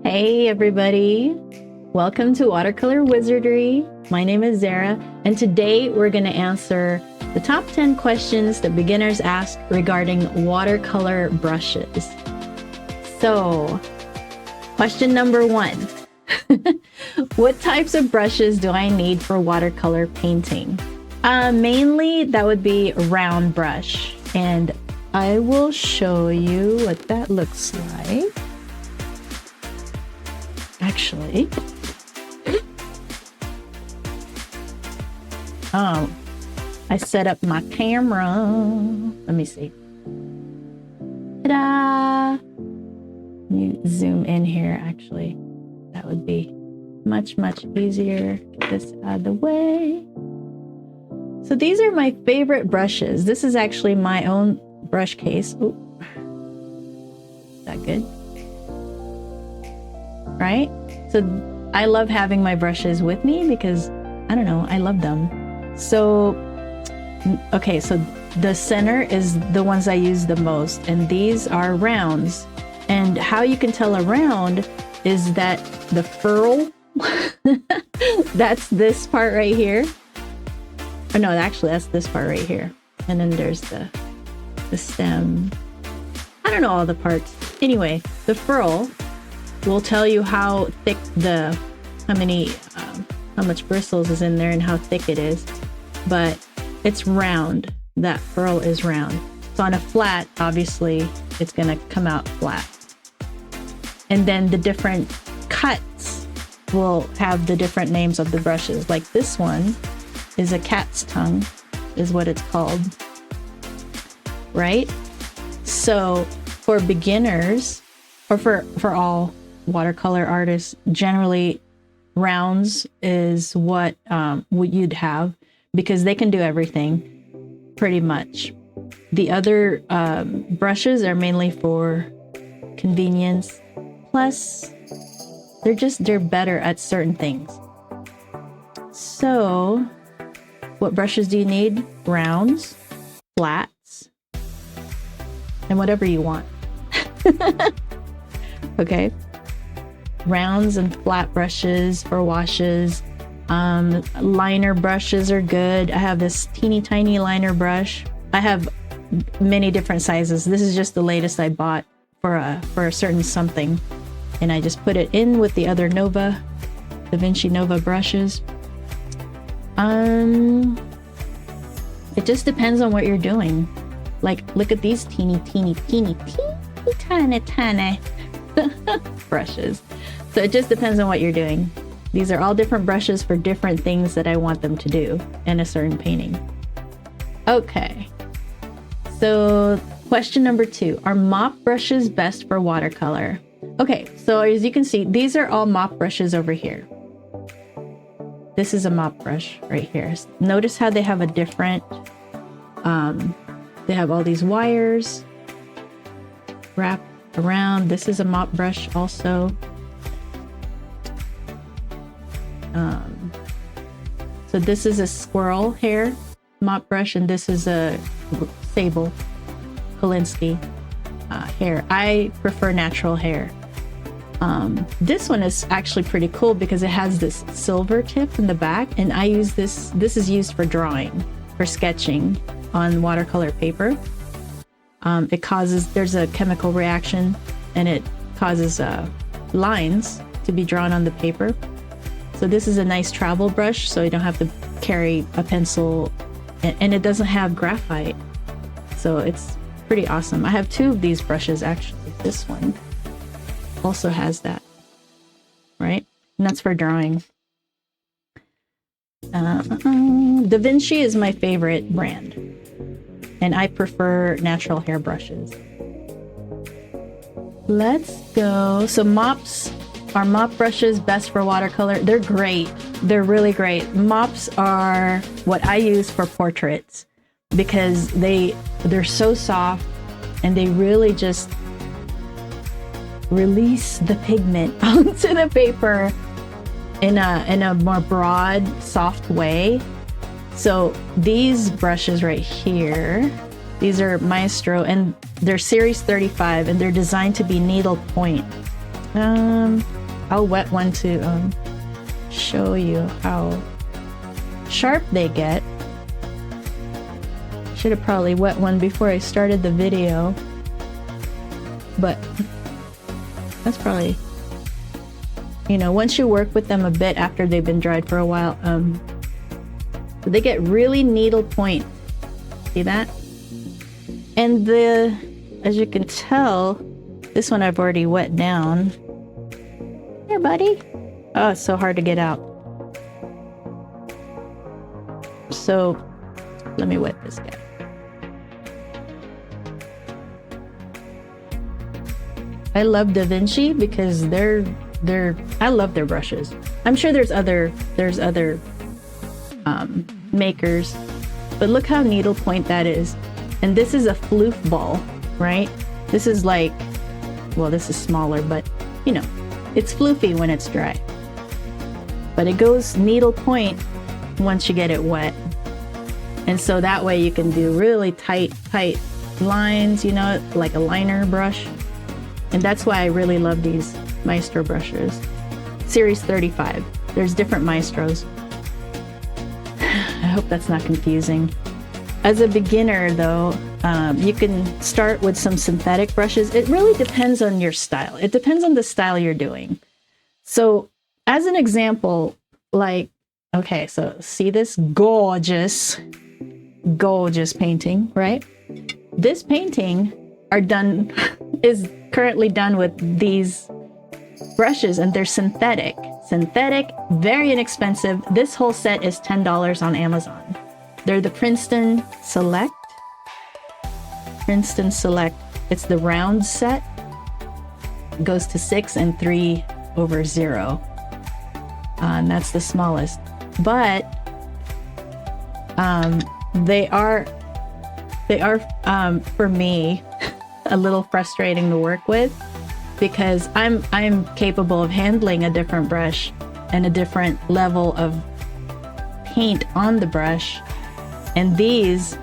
Hey everybody, welcome to Watercolor Wizardry. My name is Zara, and today we're going to answer the top 10 questions that beginners ask regarding watercolor brushes. So, question number 1. What types of brushes do I need for watercolor painting? Mainly that would be a round brush, and I will show you what that looks like. Actually, I set up my camera. Let me see. Ta-da! You zoom in here, actually. That would be much easier. Get this out of the way. So these are my favorite brushes. This is actually my own brush case. Ooh. Is that good? Right? So I love having my brushes with me because, I don't know, I love them. So, okay, so the center is the ones I use the most, and these are rounds. And how you can tell a round is that the ferrule, that's this part right here. Or no, actually, that's this part right here. And then there's the stem. I don't know all the parts. Anyway, the ferrule will tell you how thick how much bristles is in there and how thick it is, but it's round. That ferrule is round. So on a flat, obviously, it's gonna come out flat. And then the different cuts will have the different names of the brushes. Like this one is a cat's tongue, is what it's called, right? So for beginners, or for all watercolor artists, generally rounds is what you'd have, because they can do everything pretty much. The other brushes are mainly for convenience, plus they're better at certain things. So what brushes do you need? Rounds, flats, and whatever you want. Okay, rounds and flat brushes for washes. Liner brushes are good. I have this teeny tiny liner brush. I have many different sizes. This is just the latest I bought for a certain something, and I just put it in with the other Da Vinci Nova brushes. It just depends on what you're doing. Like, look at these teeny tiny brushes. So it just depends on what you're doing. These are all different brushes for different things that I want them to do in a certain painting. Okay, so question number 2, are mop brushes best for watercolor? Okay, so as you can see, these are all mop brushes over here. This is a mop brush right here. Notice how they have a different, they have all these wires wrapped around. This is a mop brush also. So this is a squirrel hair mop brush, and this is a sable Kolinsky hair. I prefer natural hair. This one is actually pretty cool because it has this silver tip in the back, and I use this is used for drawing, for sketching on watercolor paper. There's a chemical reaction, and it causes lines to be drawn on the paper. So this is a nice travel brush, so you don't have to carry a pencil, and it doesn't have graphite. So it's pretty awesome. I have 2 of these brushes actually. This one also has that, right? And that's for drawing. Da Vinci is my favorite brand, and I prefer natural hair brushes. Let's go. So mops. Are mop brushes best for watercolor? They're great. They're really great. Mops are what I use for portraits because they're so soft, and they really just release the pigment onto the paper in a more broad, soft way. So these brushes right here, these are Maestro, and they're series 35, and they're designed to be needle point, I'll wet one to show you how sharp they get. Should have probably wet one before I started the video, but that's probably, you know, once you work with them a bit after they've been dried for a while, they get really needle point. See that? And as you can tell, this one I've already wet down. Here, buddy. Oh, it's so hard to get out. So let me wet this guy. I love Da Vinci because I love their brushes. I'm sure there's other makers, but look how needlepoint that is. And this is a floof ball, right? This is like, well, this is smaller, but you know, it's floofy when it's dry. But it goes needlepoint once you get it wet. And so that way you can do really tight lines, you know, like a liner brush. And that's why I really love these Maestro brushes. Series 35. There's different Maestros. I hope that's not confusing. As a beginner though, you can start with some synthetic brushes. It really depends on your style. It depends on the style you're doing. So as an example, like, okay, so see this gorgeous painting, right? This painting is currently done with these brushes, and they're synthetic, very inexpensive. This whole set is $10 on Amazon. They're the Princeton Select. It's the round set. It goes to 6 and 3/0, and that's the smallest. But they are for me a little frustrating to work with, because I'm capable of handling a different brush and a different level of paint on the brush, and these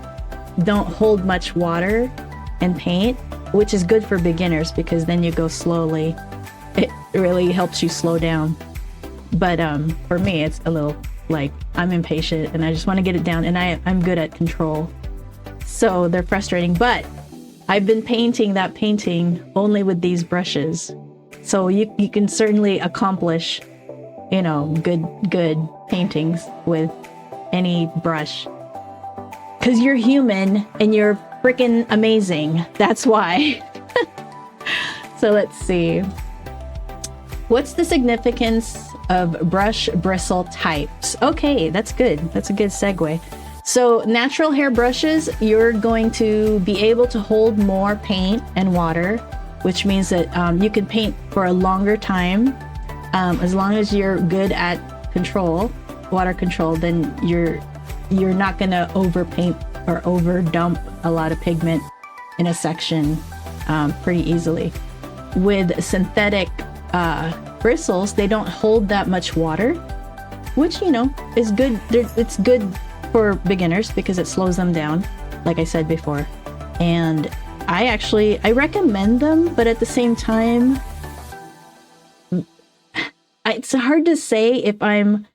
don't hold much water and paint, which is good for beginners because then you go slowly. It really helps you slow down. But for me, it's a little like I'm impatient and I just want to get it down, and I'm good at control, so they're frustrating. But I've been painting that painting only with these brushes, so you can certainly accomplish, you know, good paintings with any brush, because you're human and you're freaking amazing. That's why. So let's see. What's the significance of brush bristle types? Okay, that's good. That's a good segue. So natural hair brushes, you're going to be able to hold more paint and water, which means that you can paint for a longer time. As long as you're good at water control, then you're not gonna overpaint or over dump a lot of pigment in a section pretty easily. With synthetic bristles, they don't hold that much water, which, you know, is good. It's good for beginners because it slows them down, like I said before. And I recommend them, but at the same time, it's hard to say if I'm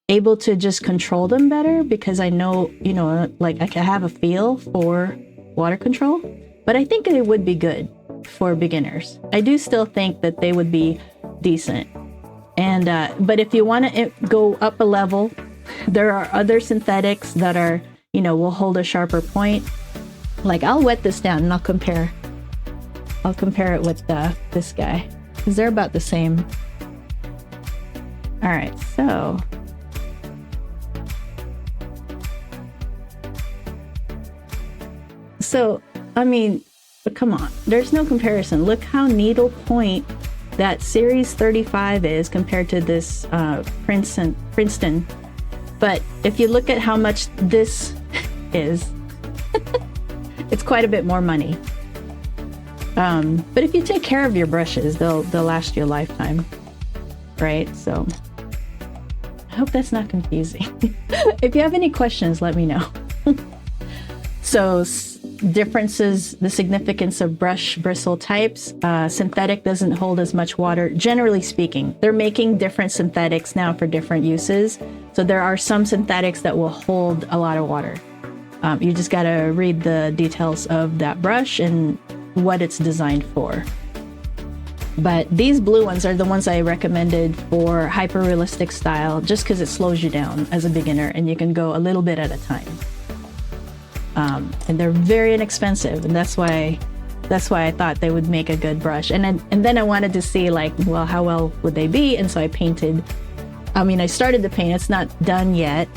able to just control them better, because I know, you know, like I can have a feel for water control, but I think it would be good for beginners. I do still think that they would be decent. And but if you want to go up a level, there are other synthetics that are, you know, will hold a sharper point. Like, I'll wet this down and I'll compare it with this guy, because they're about the same. All right, so I mean, but come on, there's no comparison. Look how needle point that Series 35 is compared to this Princeton. But if you look at how much this is, it's quite a bit more money. But if you take care of your brushes, they'll last you a lifetime, right? So I hope that's not confusing. If you have any questions, let me know. So differences, the significance of brush bristle types. Synthetic doesn't hold as much water, generally speaking. They're making different synthetics now for different uses. So there are some synthetics that will hold a lot of water. You just got to read the details of that brush and what it's designed for. But these blue ones are the ones I recommended for hyper-realistic style, just because it slows you down as a beginner and you can go a little bit at a time. And they're very inexpensive, and that's why I thought they would make a good brush. And then I wanted to see, like, well, how well would they be? And so I painted. I started to paint. It's not done yet.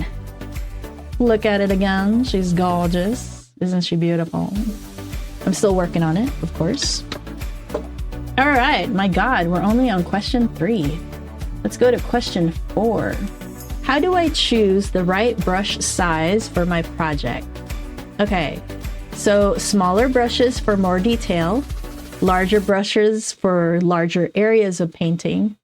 Look at it again. She's gorgeous. Isn't she beautiful? I'm still working on it, of course. All right, my God, we're only on question 3. Let's go to question 4. How do I choose the right brush size for my project? Okay, so smaller brushes for more detail, larger brushes for larger areas of painting.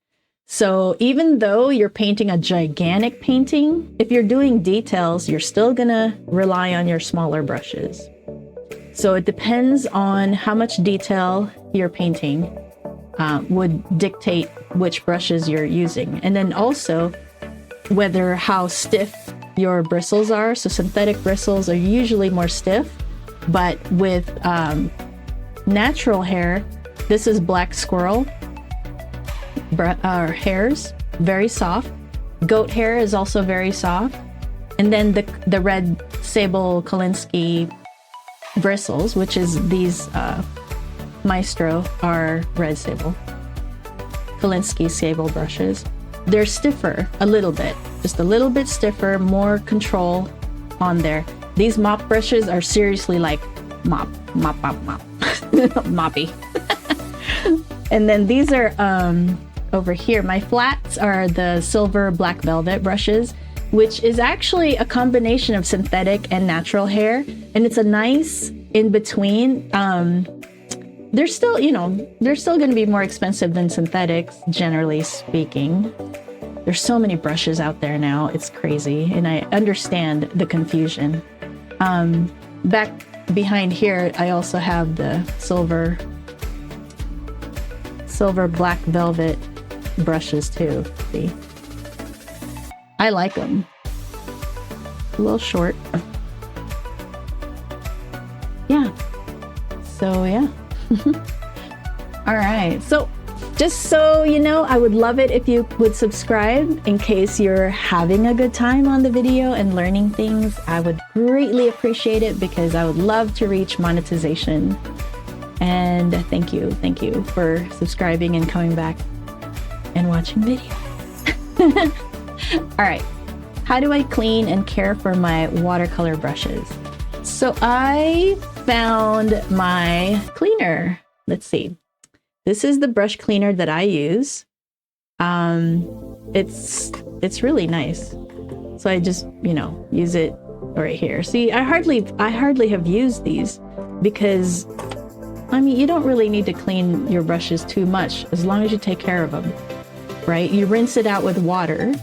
So even though you're painting a gigantic painting, if you're doing details, you're still gonna rely on your smaller brushes. So it depends on how much detail you're painting, would dictate which brushes you're using. And then also how stiff your bristles are. So synthetic bristles are usually more stiff, but with natural hair, this is black squirrel hairs, very soft. Goat hair is also very soft. And then the red sable Kolinsky bristles, which is these Maestro are red sable. Kolinsky sable brushes. They're stiffer a little bit, just a little bit stiffer, more control on there. These mop brushes are seriously like mop, moppy. And then these are over here. My flats are the silver black velvet brushes, which is actually a combination of synthetic and natural hair, and it's a nice in between. They're still going to be more expensive than synthetics, generally speaking. There's so many brushes out there now. It's crazy. And I understand the confusion. Back behind here, I also have the silver black velvet brushes too. See? I like them. A little short. Yeah. So, yeah. All right, so just so you know, I would love it if you would subscribe in case you're having a good time on the video and learning things. I would greatly appreciate it because I would love to reach monetization. And thank you for subscribing and coming back and watching videos. All right, how do I clean and care for my watercolor brushes? So I found my cleaner. Let's see. This is the brush cleaner that I use. It's really nice. So I just, use it right here. See, I hardly have used these because you don't really need to clean your brushes too much as long as you take care of them, right? You rinse it out with water.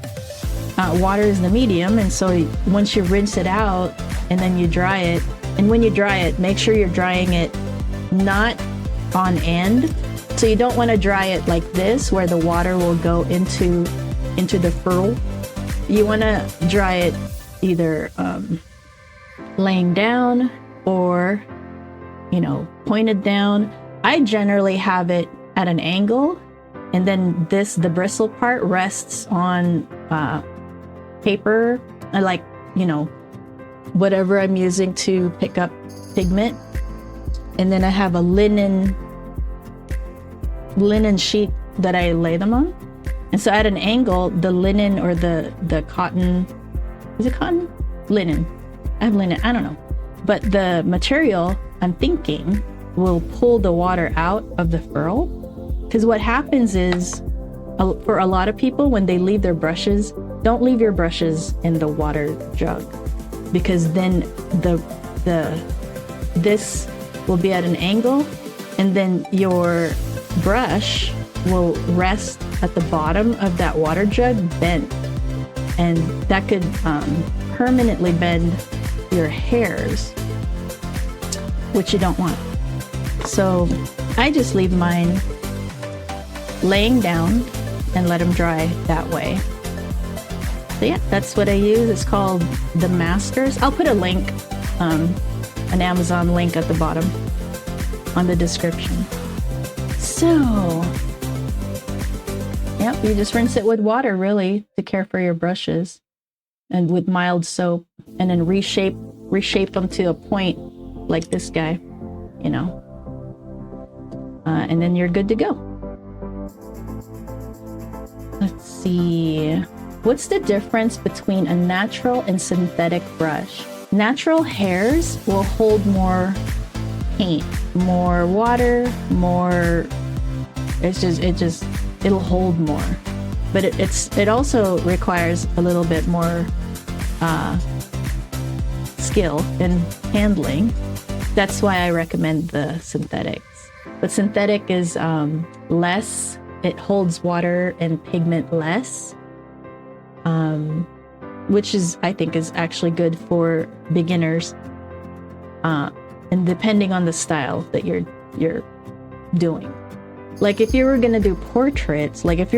Water is the medium, and so once you rinse it out and then you dry it, and when you dry it, make sure you're drying it not on end. So you don't want to dry it like this, where the water will go into the furl. You want to dry it either laying down or, pointed down. I generally have it at an angle, and then the bristle part rests on paper, whatever I'm using to pick up pigment. And then I have a linen sheet that I lay them on. And so at an angle, the linen or the cotton, is it cotton? Linen. I have linen, I don't know. But the material, I'm thinking, will pull the water out of the furl. Because what happens is, for a lot of people, when they leave their brushes, don't leave your brushes in the water jug. Because then this will be at an angle, and then your brush will rest at the bottom of that water jug bent, and that could permanently bend your hairs. which you don't want. So I just leave mine laying down and let them dry that way. So yeah, that's what I use. It's called the Masters. I'll put a link, an Amazon link at the bottom on the description. So, yep, you just rinse it with water really to care for your brushes, and with mild soap, and then reshape them to a point like this guy, you know, and then you're good to go. Let's see. What's the difference between a natural and synthetic brush? Natural hairs will hold more paint, more water, more, it'll hold more. But it also requires a little bit more skill in handling. That's why I recommend the synthetics. But synthetic is less, it holds water and pigment less. Which is, I think, is actually good for beginners, and depending on the style that you're doing. Like if you were gonna do portraits, like if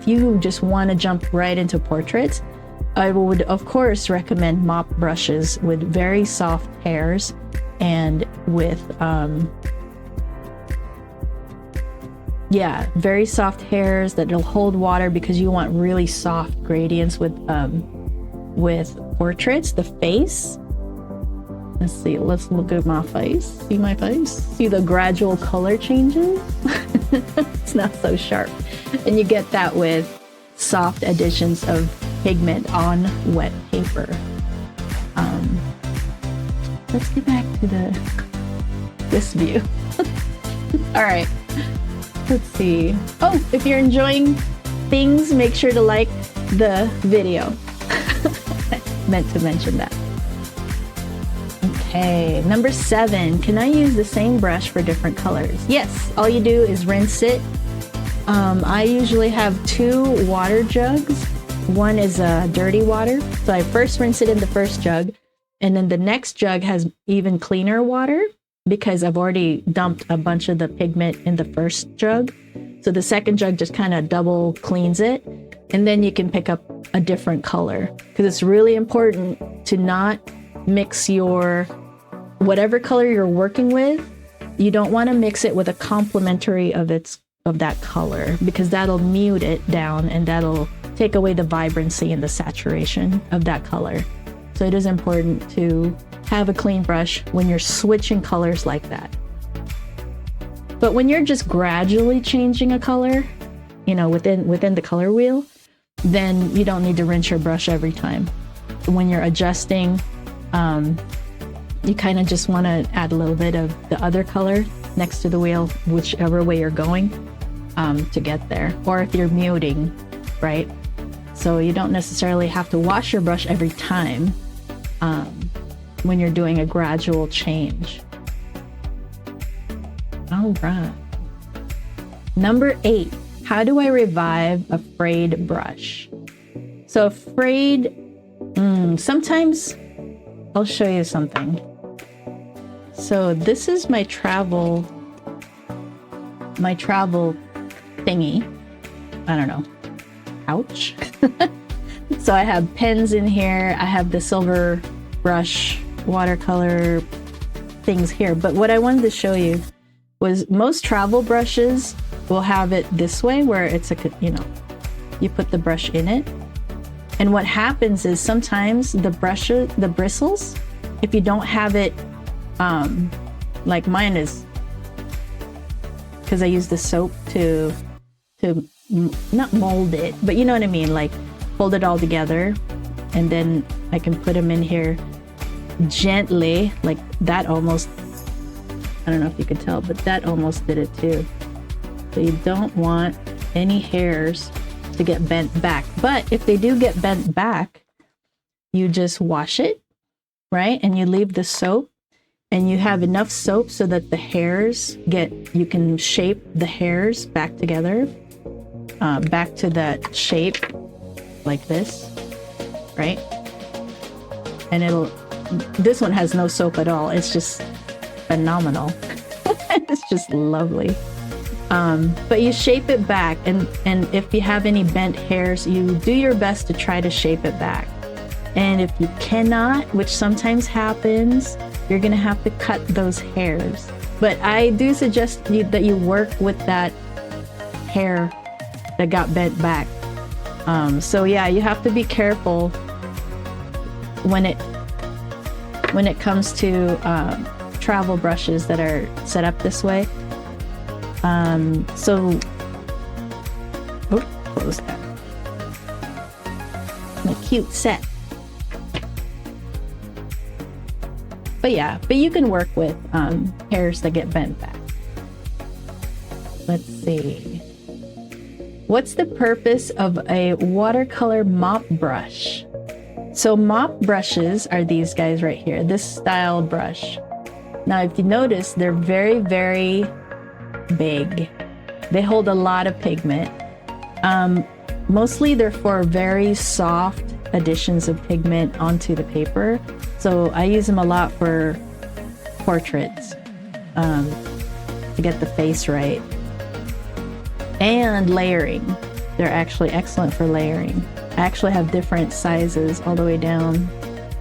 you just want to jump right into portraits, I would of course recommend mop brushes with very soft hairs and with yeah, very soft hairs that'll hold water, because you want really soft gradients with portraits. The face, let's see, let's look at my face. See my face? See the gradual color changes? It's not so sharp. And you get that with soft additions of pigment on wet paper. Let's get back to this view. All right. Let's see. Oh, if you're enjoying things, make sure to like the video. Meant to mention that. Okay, number 7. Can I use the same brush for different colors? Yes, all you do is rinse it. I usually have 2 water jugs. One is dirty water. So I first rinse it in the first jug, and then the next jug has even cleaner water, because I've already dumped a bunch of the pigment in the first jug. So the second jug just kind of double cleans it, and then you can pick up a different color, because it's really important to not mix your whatever color you're working with. You don't want to mix it with a complementary of that color, because that'll mute it down and that'll take away the vibrancy and the saturation of that color. So it is important to have a clean brush when you're switching colors like that. But when you're just gradually changing a color, you know, within the color wheel, then you don't need to rinse your brush every time. When you're adjusting, you kind of just want to add a little bit of the other color next to the wheel, whichever way you're going, to get there. Or if you're muting, right? So you don't necessarily have to wash your brush every time when you're doing a gradual change. All right. Number 8, how do I revive a frayed brush? So frayed, sometimes I'll show you something. So this is my travel thingy. I don't know, pouch. So I have pens in here. I have the silver brush, watercolor things here. But what I wanted to show you was most travel brushes will have it this way, where it's you put the brush in it. And what happens is sometimes the bristles, if you don't have it, like mine is, because I use the soap to not mold it, but you know what I mean, like fold it all together, and then I can put them in here gently, like that almost, I don't know if you can tell, but that almost did it too. So you don't want any hairs to get bent back. But if they do get bent back, you just wash it, right? And you leave the soap, and you have enough soap so that the hairs you can shape the hairs back together, back to that shape like this, right? And this one has no soap at all. It's just phenomenal. It's just lovely. But you shape it back, and if you have any bent hairs, you do your best to try to shape it back. And if you cannot, which sometimes happens, you're gonna have to cut those hairs. But I do suggest that you work with that hair that got bent back. So yeah, you have to be careful when it comes to travel brushes that are set up this way. So close that. My cute set. But yeah, but you can work with hairs that get bent back. Let's see. What's the purpose of a watercolor mop brush? So mop brushes are these guys right here, this style brush. Now, if you notice, they're very, very big. They hold a lot of pigment. Mostly they're for very soft additions of pigment onto the paper. So I use them a lot for portraits, to get the face right. And layering. They're actually excellent for layering. I actually have different sizes all the way down,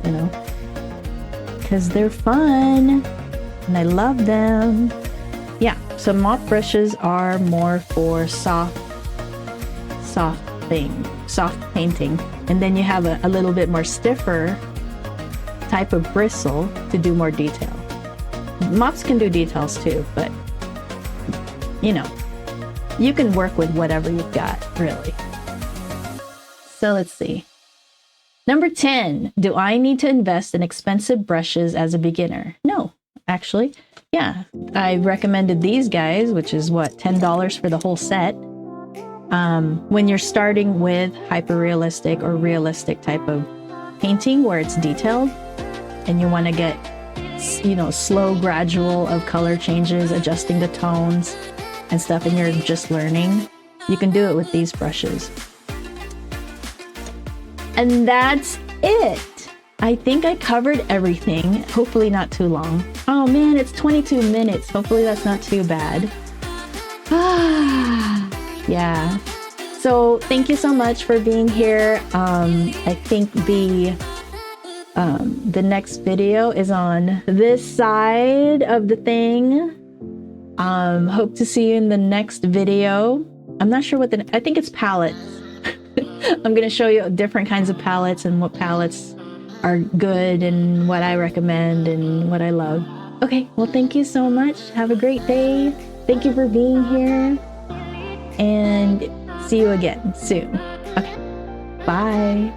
you know, because they're fun and I love them. Yeah, so mop brushes are more for soft painting. And then you have a little bit more stiffer type of bristle to do more detail. Mops can do details too, but you know, you can work with whatever you've got, really. So let's see. Number 10, do I need to invest in expensive brushes as a beginner? No, actually. Yeah, I recommended these guys, which is what, $10 for the whole set. When you're starting with hyper-realistic or realistic type of painting where it's detailed and you want to get, you know, slow, gradual of color changes, adjusting the tones and stuff, and you're just learning, you can do it with these brushes. And that's it. I think I covered everything. Hopefully not too long. Oh man, it's 22 minutes. Hopefully that's not too bad. Yeah. So thank you so much for being here. I think the next video is on this side of the thing. Hope to see you in the next video. I'm not sure what I think it's palettes. I'm going to show you different kinds of palettes and what palettes are good and what I recommend and what I love. Okay, well, thank you so much. Have a great day. Thank you for being here. And see you again soon. Okay, bye.